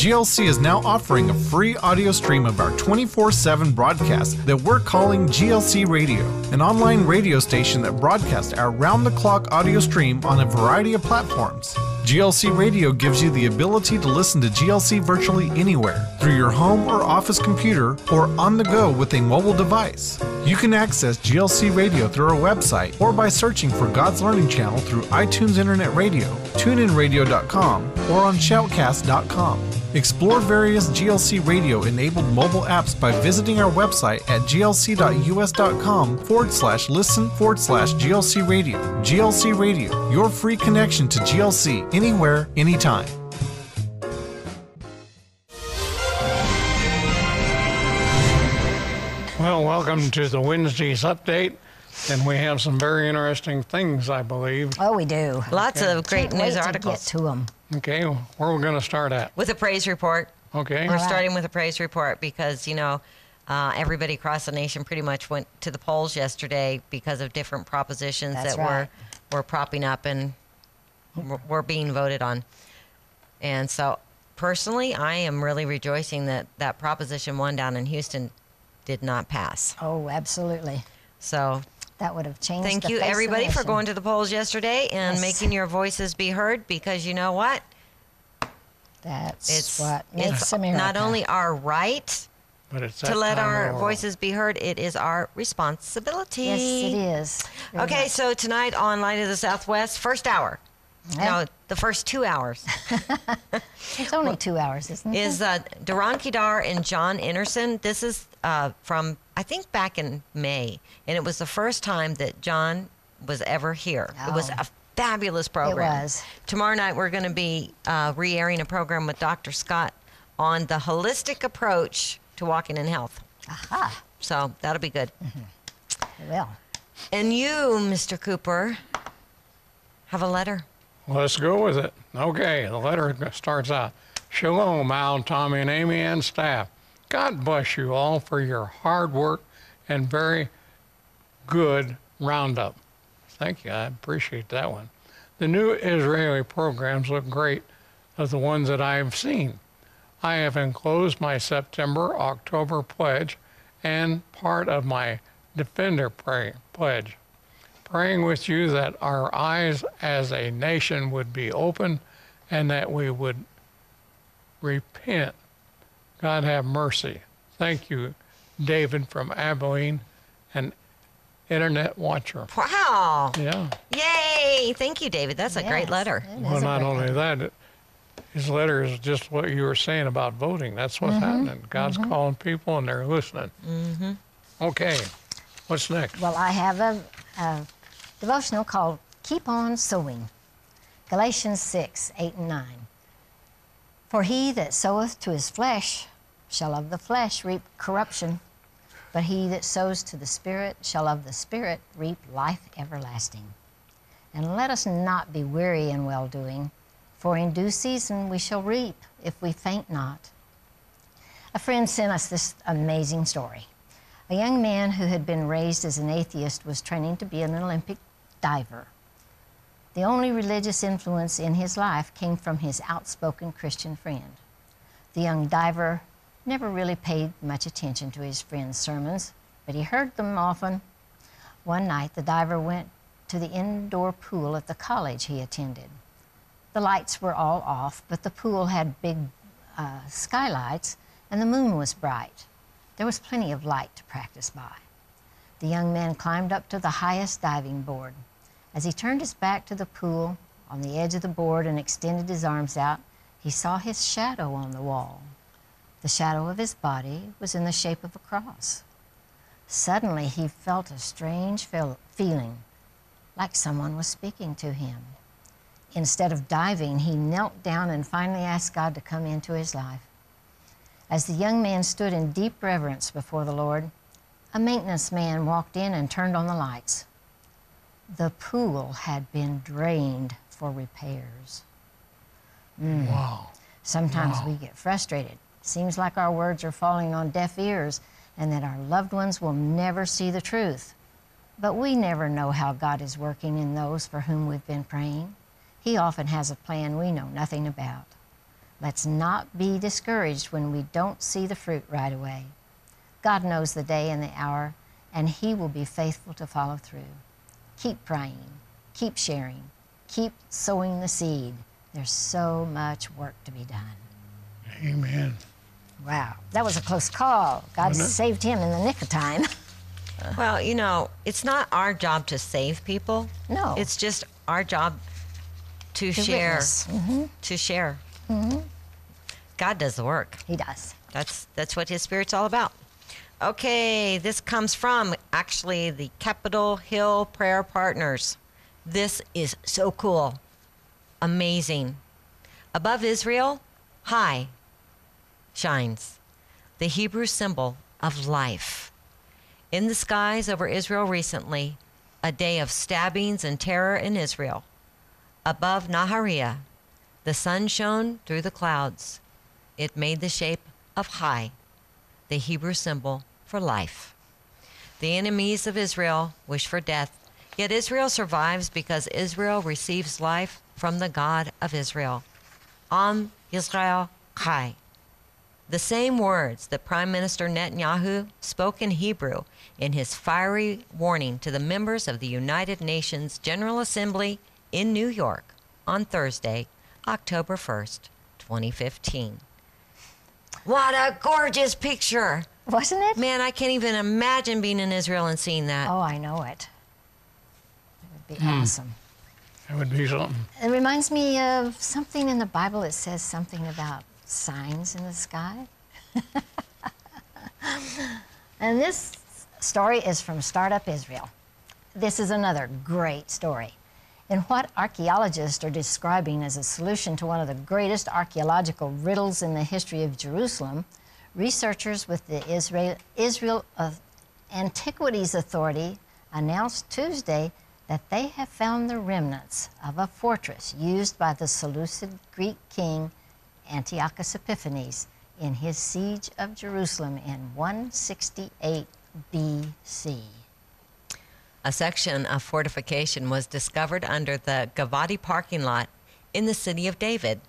GLC is now offering a free audio stream of our 24/7 broadcast that we're calling GLC Radio, an online radio station that broadcasts our round-the-clock audio stream on a variety of platforms. GLC Radio gives you the ability to listen to GLC virtually anywhere, through your home or office computer, or on the go with a mobile device. You can access GLC Radio through our website or by searching for God's Learning Channel through iTunes Internet Radio, TuneInRadio.com, or on Shoutcast.com. Explore various GLC Radio-enabled mobile apps by visiting our website at glc.us.com/listen/GLC Radio. GLC Radio, your free connection to GLC anywhere, anytime. Well, welcome to the Wednesday's update, and we have some very interesting things, I believe. Oh, we do. Lots of great news articles. To get to them. Okay, where are we going to start at? With a praise report. Okay. We're starting with a praise report because, everybody across the nation pretty much went to the polls yesterday because of different propositions were propping up and were being voted on. And so, personally, I am really rejoicing that Proposition 1 down in Houston did not pass. Oh, absolutely. So that would have changed. Thank you, everybody, for going to the polls yesterday and making your voices be heard, because you know what? That's what makes America. Not only our right but it's to let our voices be heard, it is our responsibility. Yes, it is. Very okay, much. so tonight on Light of the Southwest, first hour. No, the first 2 hours. It's only 2 hours, isn't it? Is Duran Kedar and John Anderson. This is from, I think, back in May. And it was the first time that John was ever here. Oh. It was a fabulous program. It was. Tomorrow night we're going to be re-airing a program with Dr. Scott on the holistic approach to walking in health. Aha. So that'll be good. It will. And you, Mr. Cooper, have a letter. Let's go with it. Okay, the letter starts out. Shalom, Al, Tommy, and Amy, and staff. God bless you all for your hard work and very good roundup. Thank you. I appreciate that one. The new Israeli programs look great of the ones that I've seen. I have enclosed my September-October pledge and part of my Defender pledge, praying with you that our eyes as a nation would be open and that we would repent. God have mercy. Thank you, David from Abilene, an internet watcher. Wow. Yeah. Yay. Thank you, David. That's a great letter. Well, not only that, his letter is just what you were saying about voting. That's what's happening. God's calling people and they're listening. Okay. What's next? Well, I have a devotional called Keep On Sowing. Galatians 6:8-9. For he that soweth to his flesh shall of the flesh reap corruption, but he that sows to the Spirit shall of the Spirit reap life everlasting. And let us not be weary in well-doing, for in due season we shall reap if we faint not. A friend sent us this amazing story. A young man who had been raised as an atheist was training to be an Olympic diver. The only religious influence in his life came from his outspoken Christian friend. The young diver never really paid much attention to his friend's sermons, but he heard them often. One night, the diver went to the indoor pool at the college he attended. The lights were all off, but the pool had big skylights, and the moon was bright. There was plenty of light to practice by. The young man climbed up to the highest diving board. As he turned his back to the pool, on the edge of the board, and extended his arms out, he saw his shadow on the wall. The shadow of his body was in the shape of a cross. Suddenly, he felt a strange feeling, like someone was speaking to him. Instead of diving, he knelt down and finally asked God to come into his life. As the young man stood in deep reverence before the Lord, a maintenance man walked in and turned on the lights. The pool had been drained for repairs. Wow. Sometimes we get frustrated. Seems like our words are falling on deaf ears and that our loved ones will never see the truth. But we never know how God is working in those for whom we've been praying. He often has a plan we know nothing about. Let's not be discouraged when we don't see the fruit right away. God knows the day and the hour, and He will be faithful to follow through. Keep praying, keep sharing, keep sowing the seed. There's so much work to be done. Amen. Wow, that was a close call. God saved him in the nick of time. Well, you know, it's not our job to save people. No. It's just our job to share. Mm-hmm. To share. Mm-hmm. God does the work. He does. That's what His Spirit's all about. Okay, this comes from actually the Capitol Hill Prayer Partners. This is so cool. Amazing. Above Israel, high shines the Hebrew symbol of life. In the skies over Israel recently, a day of stabbings and terror in Israel. Above Nahariya, the sun shone through the clouds. It made the shape of high, the Hebrew symbol for life. The enemies of Israel wish for death, yet Israel survives because Israel receives life from the God of Israel. Am Yisrael Chai. The same words that Prime Minister Netanyahu spoke in Hebrew in his fiery warning to the members of the United Nations General Assembly in New York on Thursday, October 1st, 2015. What a gorgeous picture! Wasn't it? Man, I can't even imagine being in Israel and seeing that. Oh, I know it. It would be awesome. That would be something. It reminds me of something in the Bible that says something about signs in the sky. And this story is from Startup Israel. This is another great story. In what archaeologists are describing as a solution to one of the greatest archaeological riddles in the history of Jerusalem, researchers with the Israel Antiquities Authority announced Tuesday that they have found the remnants of a fortress used by the Seleucid Greek king Antiochus Epiphanes in his siege of Jerusalem in 168 BC. A section of fortification was discovered under the Gavati parking lot in the city of David,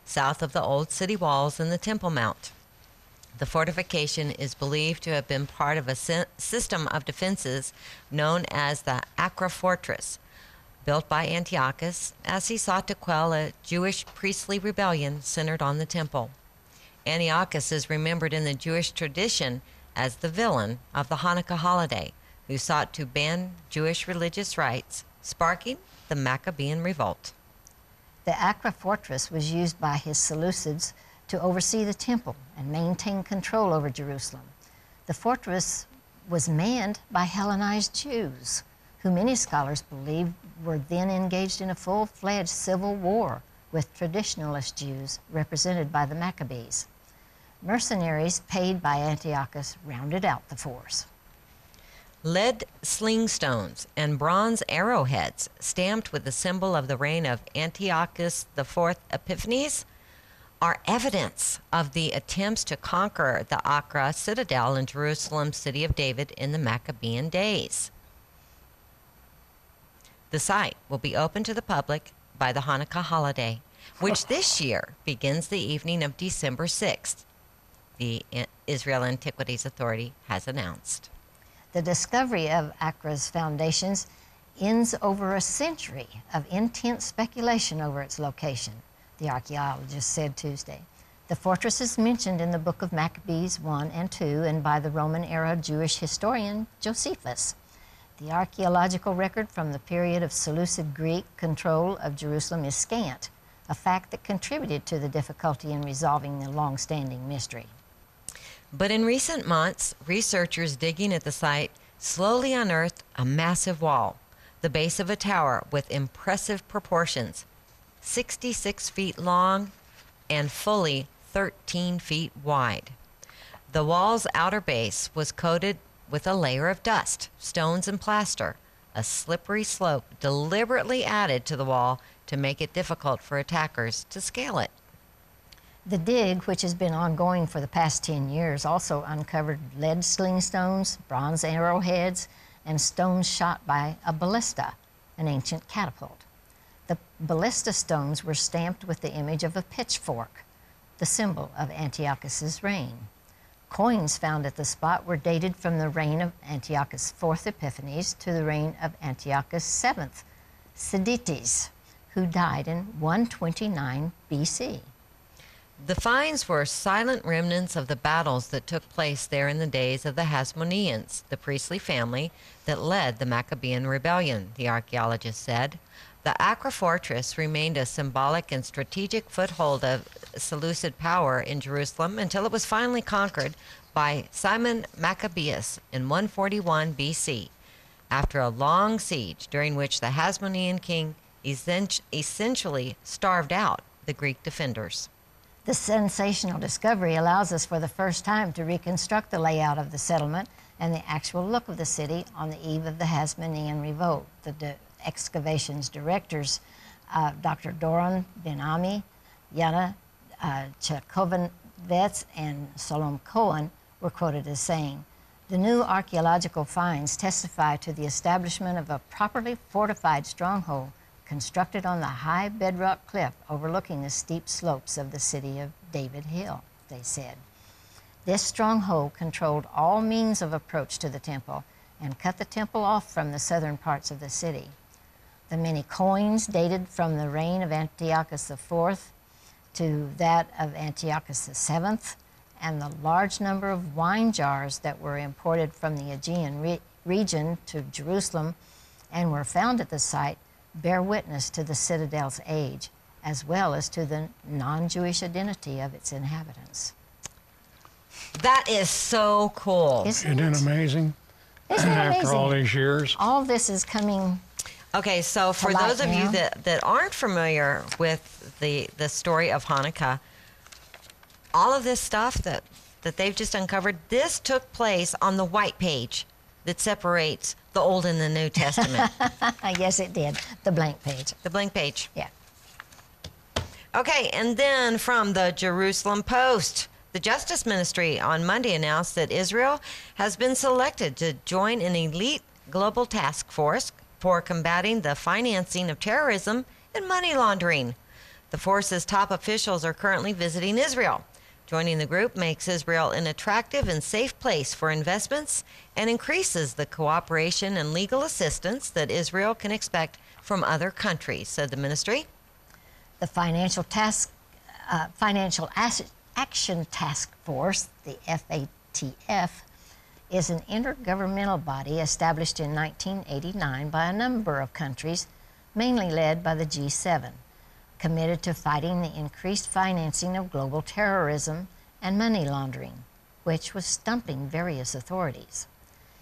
south of the old city walls and the Temple Mount. The fortification is believed to have been part of a system of defenses known as the Acra Fortress, built by Antiochus as he sought to quell a Jewish priestly rebellion centered on the temple. Antiochus is remembered in the Jewish tradition as the villain of the Hanukkah holiday, who sought to ban Jewish religious rites, sparking the Maccabean revolt. The Acra fortress was used by his Seleucids to oversee the temple and maintain control over Jerusalem. The fortress was manned by Hellenized Jews, who many scholars believe were then engaged in a full-fledged civil war with traditionalist Jews represented by the Maccabees. Mercenaries paid by Antiochus rounded out the force. Lead sling stones and bronze arrowheads stamped with the symbol of the reign of Antiochus IV Epiphanes are evidence of the attempts to conquer the Acra citadel in Jerusalem's city of David in the Maccabean days. The site will be open to the public by the Hanukkah holiday, which this year begins the evening of December 6th, the Israel Antiquities Authority has announced. The discovery of Acra's foundations ends over a century of intense speculation over its location, the archaeologists said Tuesday. The fortress is mentioned in the book of Maccabees 1 and 2 and by the Roman-era Jewish historian Josephus. The archaeological record from the period of Seleucid Greek control of Jerusalem is scant, a fact that contributed to the difficulty in resolving the long-standing mystery. But in recent months, researchers digging at the site slowly unearthed a massive wall, the base of a tower with impressive proportions, 66 feet long and fully 13 feet wide. The wall's outer base was coated with a layer of dust, stones, and plaster, a slippery slope deliberately added to the wall to make it difficult for attackers to scale it. The dig, which has been ongoing for the past 10 years, also uncovered lead sling stones, bronze arrowheads, and stones shot by a ballista, an ancient catapult. The ballista stones were stamped with the image of a pitchfork. the symbol of Antiochus's reign. Coins found at the spot were dated from the reign of Antiochus IV Epiphanes to the reign of Antiochus VII Sidetes, who died in 129 BC. The finds were silent remnants of the battles that took place there in the days of the Hasmoneans, the priestly family that led the Maccabean rebellion, the archaeologist said. The Acra fortress remained a symbolic and strategic foothold of Seleucid power in Jerusalem until it was finally conquered by Simon Maccabeus in 141 BC, after a long siege during which the Hasmonean king essentially starved out the Greek defenders. This sensational discovery allows us for the first time to reconstruct the layout of the settlement and the actual look of the city on the eve of the Hasmonean revolt. The excavations directors, Dr. Doron Ben-Ami, Yana Chekhovenvetz, and Solom Cohen, were quoted as saying, "The new archaeological finds testify to the establishment of a properly fortified stronghold constructed on the high bedrock cliff overlooking the steep slopes of the city of David Hill," they said. This stronghold controlled all means of approach to the temple and cut the temple off from the southern parts of the city. The many coins dated from the reign of Antiochus IV to that of Antiochus VII, and the large number of wine jars that were imported from the Aegean region to Jerusalem and were found at the site bear witness to the citadel's age, as well as to the non-Jewish identity of its inhabitants. That is so cool. Isn't it amazing? Isn't it amazing? After all these years. All of this is coming. Okay, so for light those of you now. that aren't familiar with the story of Hanukkah, all of this stuff that they've just uncovered, this took place on the white page that separates the Old and the New Testament. Yes, it did. The blank page. The blank page. Yeah. Okay, and then from the Jerusalem Post, the Justice Ministry on Monday announced that Israel has been selected to join an elite global task force for combating the financing of terrorism and money laundering. The force's top officials are currently visiting Israel. Joining the group makes Israel an attractive and safe place for investments and increases the cooperation and legal assistance that Israel can expect from other countries, said the ministry. The Financial Action Task Force, the FATF, is an intergovernmental body established in 1989 by a number of countries, mainly led by the G7, committed to fighting the increased financing of global terrorism and money laundering, which was stumping various authorities.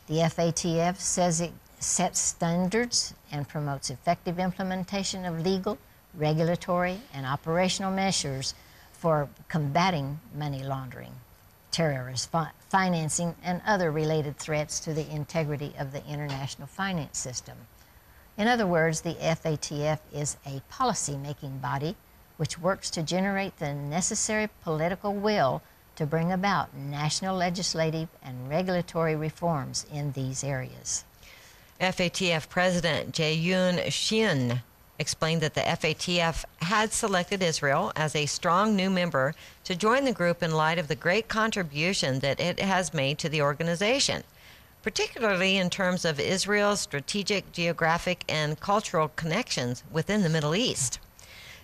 The FATF says it sets standards and promotes effective implementation of legal, regulatory, and operational measures for combating money laundering, terrorist financing, and other related threats to the integrity of the international finance system. In other words, the FATF is a policy-making body which works to generate the necessary political will to bring about national legislative and regulatory reforms in these areas. FATF President Jae-yoon Shin explained that the FATF had selected Israel as a strong new member to join the group in light of the great contribution that it has made to the organization, particularly in terms of Israel's strategic, geographic, and cultural connections within the Middle East.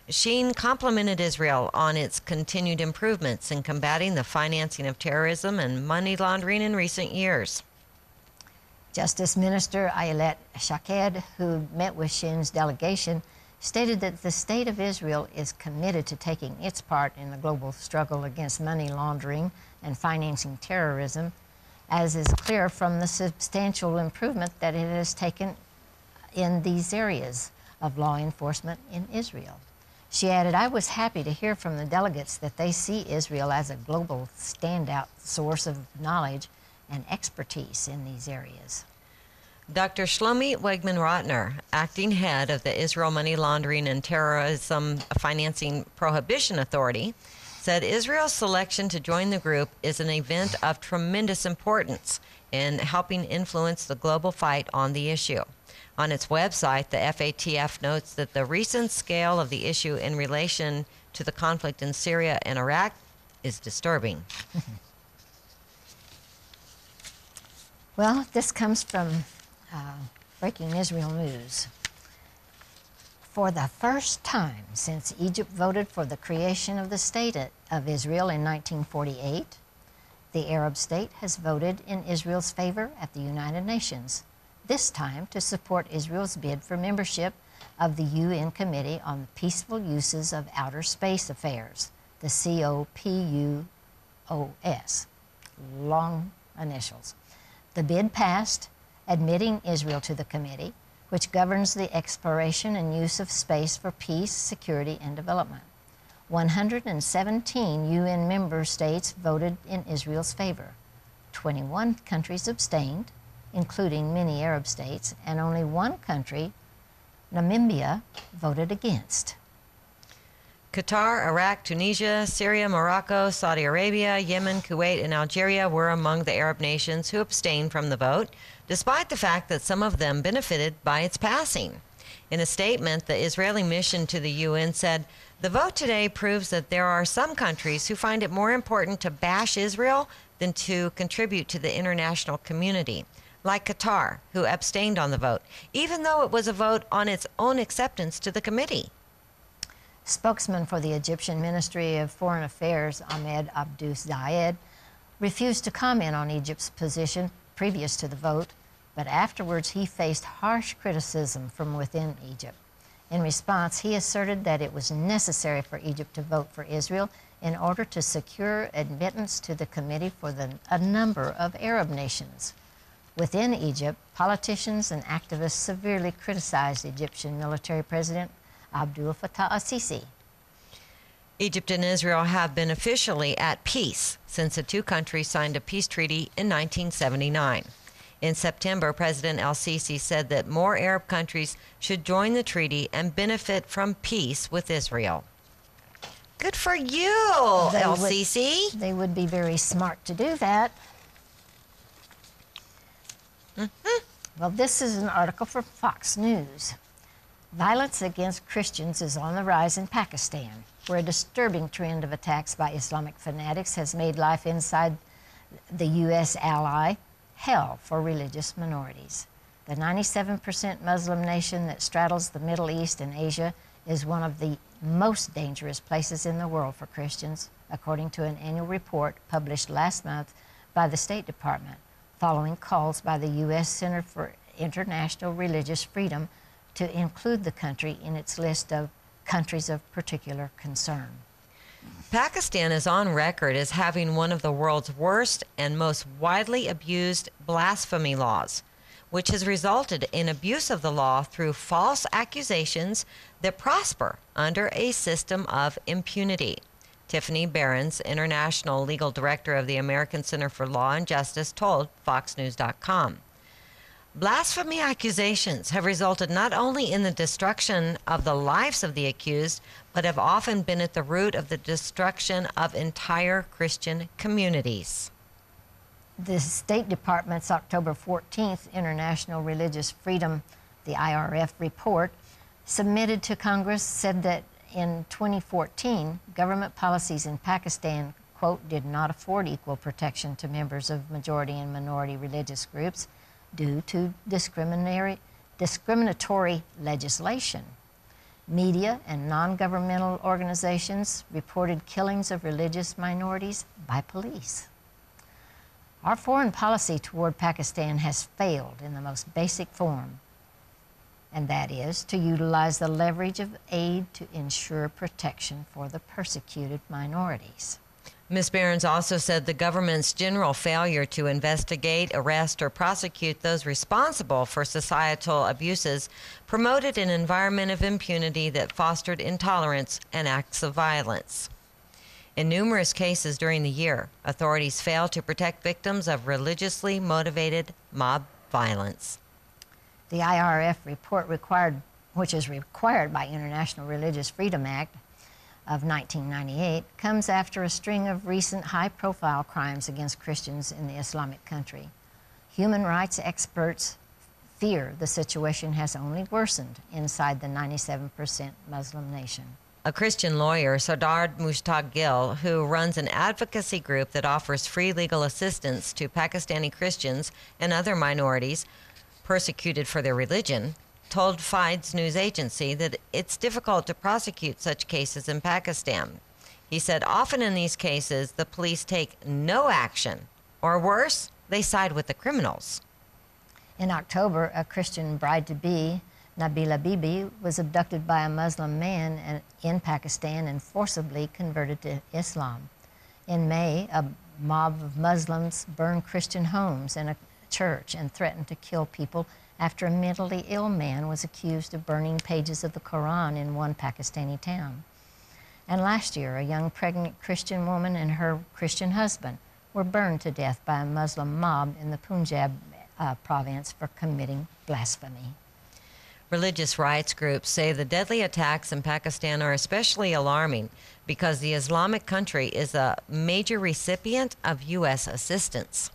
Sheen complimented Israel on its continued improvements in combating the financing of terrorism and money laundering in recent years. Justice Minister Ayelet Shaked, who met with Shin's delegation, stated that the State of Israel is committed to taking its part in the global struggle against money laundering and financing terrorism, as is clear from the substantial improvement that it has taken in these areas of law enforcement in Israel. She added, "I was happy to hear from the delegates that they see Israel as a global standout source of knowledge and expertise in these areas." Dr. Shlomi Wegman-Rotner, acting head of the Israel Money Laundering and Terrorism Financing Prohibition Authority, said Israel's selection to join the group is an event of tremendous importance in helping influence the global fight on the issue. On its website, the FATF notes that the recent scale of the issue in relation to the conflict in Syria and Iraq is disturbing. Well, this comes from Breaking Israel News. For the first time since Egypt voted for the creation of the State of Israel in 1948, the Arab state has voted in Israel's favor at the United Nations, this time to support Israel's bid for membership of the UN Committee on the Peaceful Uses of Outer Space Affairs, the COPUOS, long initials. The bid passed, admitting Israel to the committee, which governs the exploration and use of space for peace, security, and development. 117 UN member states voted in Israel's favor. 21 countries abstained, including many Arab states, and only one country, Namibia, voted against. Qatar, Iraq, Tunisia, Syria, Morocco, Saudi Arabia, Yemen, Kuwait, and Algeria were among the Arab nations who abstained from the vote, despite the fact that some of them benefited by its passing. In a statement, the Israeli mission to the UN said, "The vote today proves that there are some countries who find it more important to bash Israel than to contribute to the international community, like Qatar, who abstained on the vote, even though it was a vote on its own acceptance to the committee." Spokesman for the Egyptian Ministry of Foreign Affairs, Ahmed Abdou Zayed, refused to comment on Egypt's position previous to the vote, but afterwards he faced harsh criticism from within Egypt. In response, he asserted that it was necessary for Egypt to vote for Israel in order to secure admittance to the committee for a number of Arab nations. Within Egypt, politicians and activists severely criticized Egyptian military president Abdul Fattah al-Sisi. Egypt and Israel have been officially at peace since the two countries signed a peace treaty in 1979. In September, President al-Sisi said that more Arab countries should join the treaty and benefit from peace with Israel. Good for you, al-Sisi. They would be very smart to do that. Well, this is an article from Fox News. Violence against Christians is on the rise in Pakistan, where a disturbing trend of attacks by Islamic fanatics has made life inside the U.S. ally hell for religious minorities. The 97% Muslim nation that straddles the Middle East and Asia is one of the most dangerous places in the world for Christians, according to an annual report published last month by the State Department, following calls by the U.S. Center for International Religious Freedom to include the country in its list of countries of particular concern. Pakistan is on record as having one of the world's worst and most widely abused blasphemy laws, which has resulted in abuse of the law through false accusations that prosper under a system of impunity. Tiffany Behrens, International Legal Director of the American Center for Law and Justice, told FoxNews.com. Blasphemy accusations have resulted not only in the destruction of the lives of the accused, but have often been at the root of the destruction of entire Christian communities. The State Department's October 14th International Religious Freedom, the IRF report, submitted to Congress said that in 2014, government policies in Pakistan, quote, did not afford equal protection to members of majority and minority religious groups due to discriminatory legislation. Media and non-governmental organizations reported killings of religious minorities by police. Our foreign policy toward Pakistan has failed in the most basic form, and that is to utilize the leverage of aid to ensure protection for the persecuted minorities. Ms. Behrens also said the government's general failure to investigate, arrest, or prosecute those responsible for societal abuses promoted an environment of impunity that fostered intolerance and acts of violence. In numerous cases during the year, authorities failed to protect victims of religiously motivated mob violence. The IRF report which is required by International Religious Freedom Act of 1998, comes after a string of recent high-profile crimes against Christians in the Islamic country. Human rights experts fear the situation has only worsened inside the 97% Muslim nation. A Christian lawyer, Sardar Mushtaq-Gil, who runs an advocacy group that offers free legal assistance to Pakistani Christians and other minorities persecuted for their religion, told Fides news agency that it's difficult to prosecute such cases in Pakistan. He said, often in these cases, the police take no action, or worse, they side with the criminals. In October, a Christian bride-to-be, Nabila Bibi, was abducted by a Muslim man in Pakistan and forcibly converted to Islam. In May, a mob of Muslims burned Christian homes and a church and threatened to kill people after a mentally ill man was accused of burning pages of the Quran in one Pakistani town. And last year, a young pregnant Christian woman and her Christian husband were burned to death by a Muslim mob in the Punjab province for committing blasphemy. Religious rights groups say the deadly attacks in Pakistan are especially alarming because the Islamic country is a major recipient of U.S. assistance.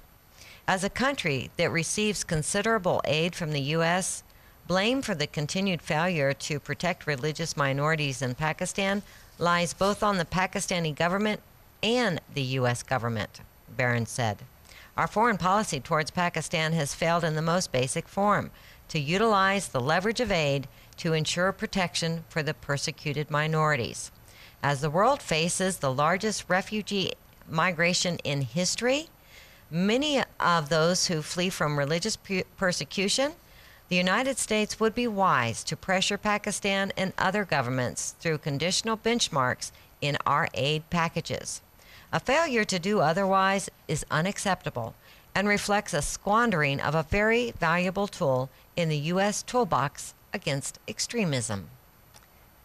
As a country that receives considerable aid from the U.S., blame for the continued failure to protect religious minorities in Pakistan lies both on the Pakistani government and the U.S. government, Barron said. Our foreign policy towards Pakistan has failed in the most basic form, to utilize the leverage of aid to ensure protection for the persecuted minorities. As the world faces the largest refugee migration in history, many of those who flee from religious persecution, the United States would be wise to pressure Pakistan and other governments through conditional benchmarks in our aid packages. A failure to do otherwise is unacceptable and reflects a squandering of a very valuable tool in the U.S. toolbox against extremism.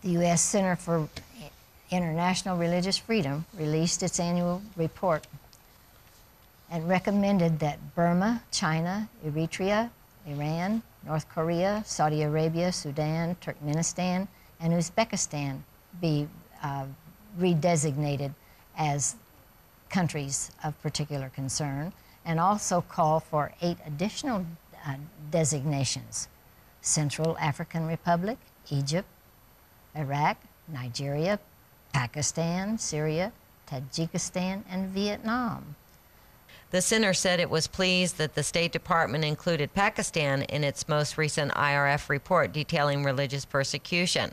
The U.S. Center for International Religious Freedom released its annual report and recommended that Burma, China, Eritrea, Iran, North Korea, Saudi Arabia, Sudan, Turkmenistan, and Uzbekistan be redesignated as countries of particular concern, and also call for 8 additional designations: Central African Republic, Egypt, Iraq, Nigeria, Pakistan, Syria, Tajikistan, and Vietnam. The center said it was pleased that the State Department included Pakistan in its most recent IRF report detailing religious persecution.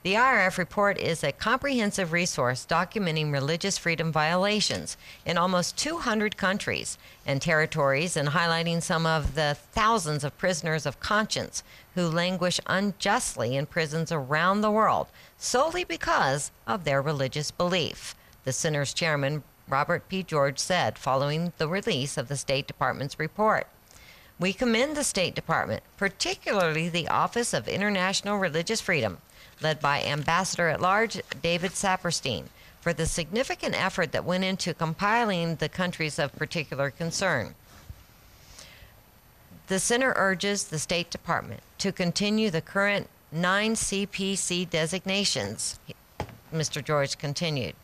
The IRF report is a comprehensive resource documenting religious freedom violations in almost 200 countries and territories and highlighting some of the thousands of prisoners of conscience who languish unjustly in prisons around the world solely because of their religious belief, the center's chairman, Robert P. George, said following the release of the State Department's report. We commend the State Department, particularly the Office of International Religious Freedom, led by Ambassador-at-Large David Saperstein, for the significant effort that went into compiling the countries of particular concern. The center urges the State Department to continue the current 9 CPC designations, Mr. George continued.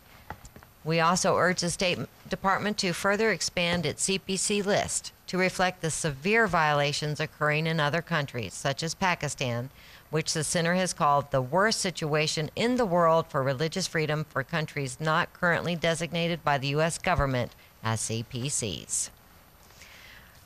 We also urge the State Department to further expand its CPC list to reflect the severe violations occurring in other countries, such as Pakistan, which the center has called the worst situation in the world for religious freedom for countries not currently designated by the U.S. government as CPCs.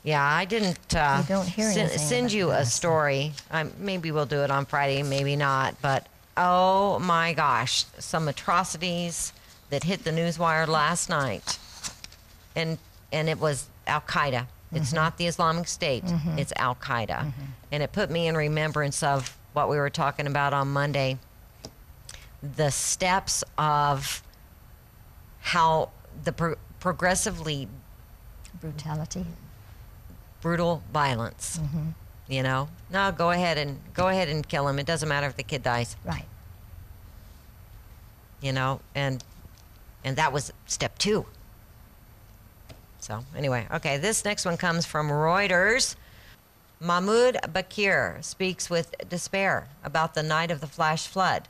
Yeah, I didn't send you a story. Maybe we'll do it on Friday, maybe not. But, oh, my gosh, some atrocities that hit the newswire last night. And it was Al-Qaeda. It's not the Islamic State. It's Al-Qaeda. And it put me in remembrance of what we were talking about on Monday, the steps of how the progressively brutal violence. You know, no, go ahead and kill him. It doesn't matter if the kid dies. Right. You know, and that was step 2. So anyway, okay, this next one comes from Reuters. Mahmoud Bakir speaks with despair about the night of the flash flood,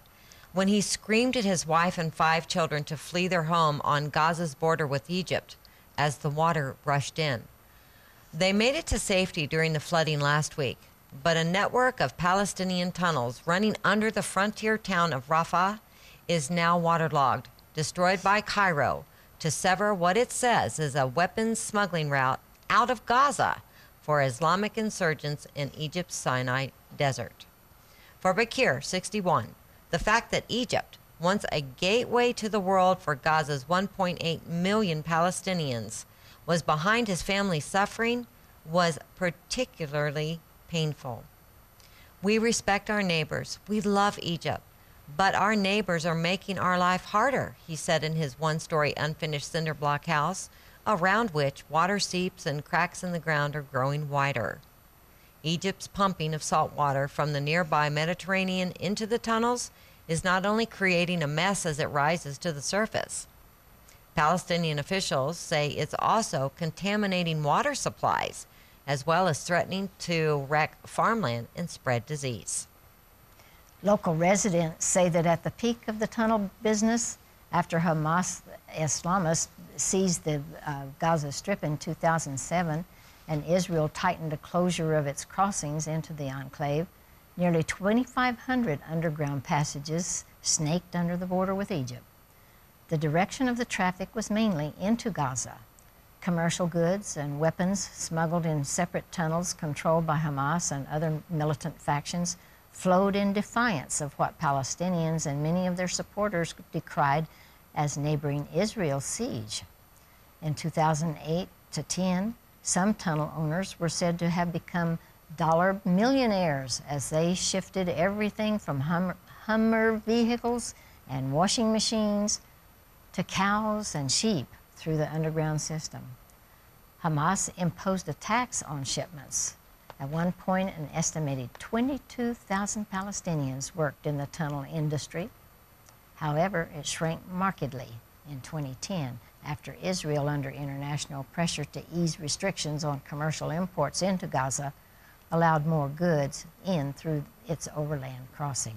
when he screamed at his wife and 5 children to flee their home on Gaza's border with Egypt as the water rushed in. They made it to safety during the flooding last week, but a network of Palestinian tunnels running under the frontier town of Rafah is now waterlogged, destroyed by Cairo to sever what it says is a weapons smuggling route out of Gaza for Islamic insurgents in Egypt's Sinai Desert. For Bakir, 61, the fact that Egypt, once a gateway to the world for Gaza's 1.8 million Palestinians, was behind his family's suffering was particularly painful. We respect our neighbors. We love Egypt. But our neighbors are making our life harder, he said in his one-story unfinished cinder block house, around which water seeps and cracks in the ground are growing wider. Egypt's pumping of salt water from the nearby Mediterranean into the tunnels is not only creating a mess as it rises to the surface. Palestinian officials say it's also contaminating water supplies, as well as threatening to wreck farmland and spread disease. Local residents say that at the peak of the tunnel business, after Hamas Islamists seized the Gaza Strip in 2007 and Israel tightened the closure of its crossings into the enclave, nearly 2,500 underground passages snaked under the border with Egypt. The direction of the traffic was mainly into Gaza. Commercial goods and weapons smuggled in separate tunnels controlled by Hamas and other militant factions flowed in defiance of what Palestinians and many of their supporters decried as neighboring Israel's siege. In 2008 to 10, some tunnel owners were said to have become dollar millionaires as they shifted everything from Hummer vehicles and washing machines to cows and sheep through the underground system. Hamas imposed a tax on shipments. At one point, an estimated 22,000 Palestinians worked in the tunnel industry. However, it shrank markedly in 2010 after Israel, under international pressure to ease restrictions on commercial imports into Gaza, allowed more goods in through its overland crossing.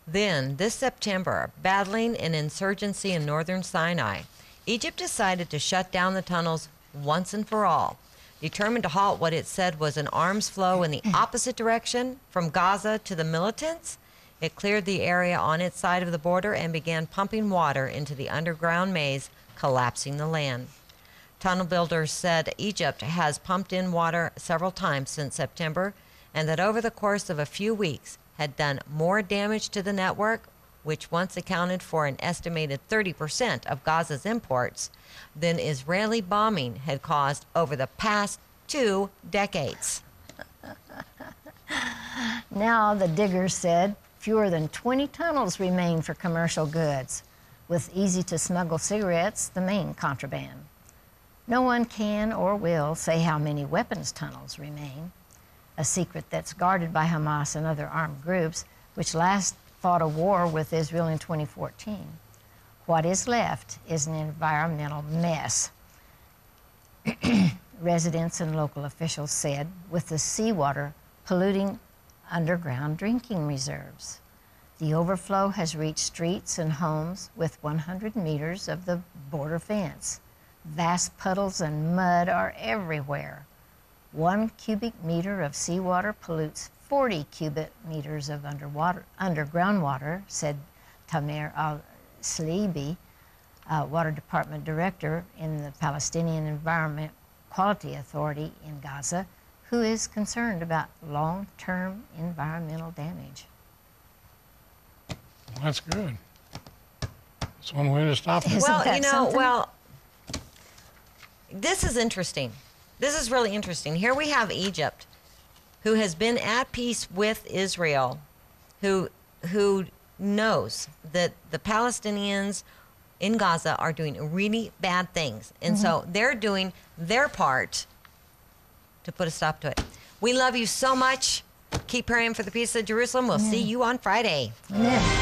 Then, this September, battling an insurgency in northern Sinai, Egypt decided to shut down the tunnels once and for all. Determined to halt what it said was an arms flow in the opposite direction from Gaza to the militants, it cleared the area on its side of the border and began pumping water into the underground maze, collapsing the land. Tunnel builders said Egypt has pumped in water several times since September, and that over the course of a few weeks had done more damage to the network, which once accounted for an estimated 30% of Gaza's imports, than Israeli bombing had caused over the past 2 decades. Now, the diggers said, fewer than 20 tunnels remain for commercial goods, with easy-to-smuggle cigarettes the main contraband. No one can or will say how many weapons tunnels remain, a secret that's guarded by Hamas and other armed groups, which last fought a war with Israel in 2014. What is left is an environmental mess. Residents and local officials said, with the seawater polluting underground drinking reserves. The overflow has reached streets and homes with 100 meters of the border fence. Vast puddles and mud are everywhere. 1 cubic meter of seawater pollutes 40 cubic meters of underground water, said Tamer al-Sleibi, Water Department Director in the Palestinian Environment Quality Authority in Gaza, who is concerned about long-term environmental damage. That's good. That's one way to stop it. Well, you know, this is interesting. This is really interesting. Here we have Egypt, who has been at peace with Israel, who knows that the Palestinians in Gaza are doing really bad things. And so they're doing their part to put a stop to it. We love you so much. Keep praying for the peace of Jerusalem. We'll see you on Friday. Amen.